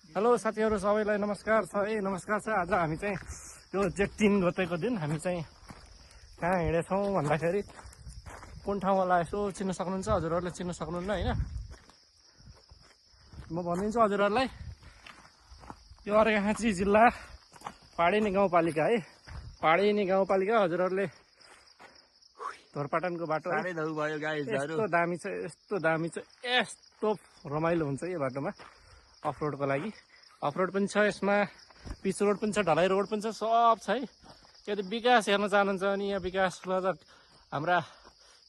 Hello साथीहरू सबैलाई नमस्कार छ है। नमस्कार छ। आज हामी चाहिँ यो जेठ 3 गतेको दिन हामी चाहिँ कहाँ हिँडेछौँ भन्दाखेरि कुन ठाउँमा होला यसो चिन्न सक्नुहुन्छ हजुरहरूले? चिन्न सक्नुहुन्न होइन? म भनिदिन्छु हजुरहरूलाई। यो अर्घाखाँची जिल्ला पाडेनी गाउँपालिका है। पाडेनी गाउँपालिका हजुरहरूले धोरपाटनको बाटो है। यस्तो दामी छ, यस्तो दामी छ, यस्तो रमाइलो हुन्छ यो बाटोमा अफरोडको लागि। अफरोड पनि छ यसमा, पिच रोड पनि छ, ढलाइ रोड पनि छ, सब छ है। यदि विकास हेर्न चाहनुहुन्छ भने यहाँ विकासमा त हाम्रा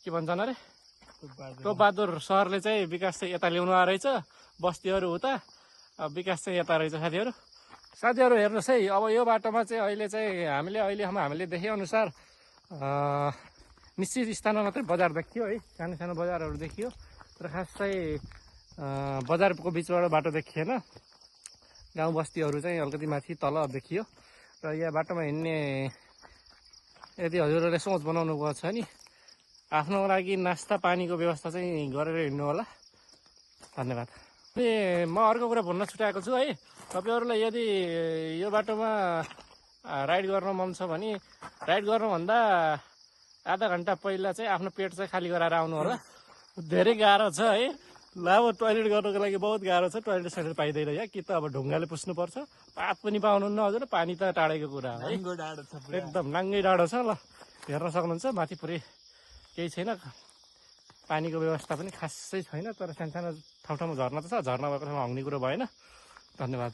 के भन्छन् अरे टोपबहादुर सरले चाहिँ विकास चाहिँ यता ल्याउनु आएको रहेछ, बस्तीहरू उता, विकास चाहिँ यता रहेछ साथीहरू। साथीहरू हेर्नुहोस् है, अब यो बाटोमा चाहिँ अहिले चाहिँ हामीले देखेअनुसार निश्चित स्थानमा मात्रै बजार देखियो है, सानो सानो बजारहरू देखियो र खास चाहिँ बजारको बिचबाट बाटो देखिएन। गाउँ बस्तीहरू चाहिँ अलिकति माथि तल देखियो र यहाँ बाटोमा हिँड्ने यदि हजुरहरूले सोच बनाउनु भएको छ नि आफ्नो लागि नास्ता पानीको व्यवस्था चाहिँ गरेर हिँड्नु होला। धन्यवाद। म अर्को कुरा भन्न छुट्याएको छु है, तपाईँहरूलाई यदि यो बाटोमा राइड गर्न मन छ भने राइड गर्नुभन्दा आधा घन्टा पहिला चाहिँ आफ्नो पेट चाहिँ खाली गराएर आउनु होला। धेरै गाह्रो छ है, लामो टोइलेट गर्नको लागि बहुत गाह्रो छ। टोइलेट साइलेट पाइँदैन यहाँ, कि त अब ढुङ्गाले पुस्नुपर्छ, पात पनि पाउनुहुन्न हजुर, पानी त टाढेको कुरा है, एकदम नाङ्गै डाँडो छ। ल हेर्न सक्नुहुन्छ माथि पुरै केही छैन, पानीको व्यवस्था पनि खासै छैन, तर सानो सानो ठाउँ ठाउँमा झर्ना त छ। झर्ना भएको ठाउँमा आउने कुरो भएन। धन्यवाद।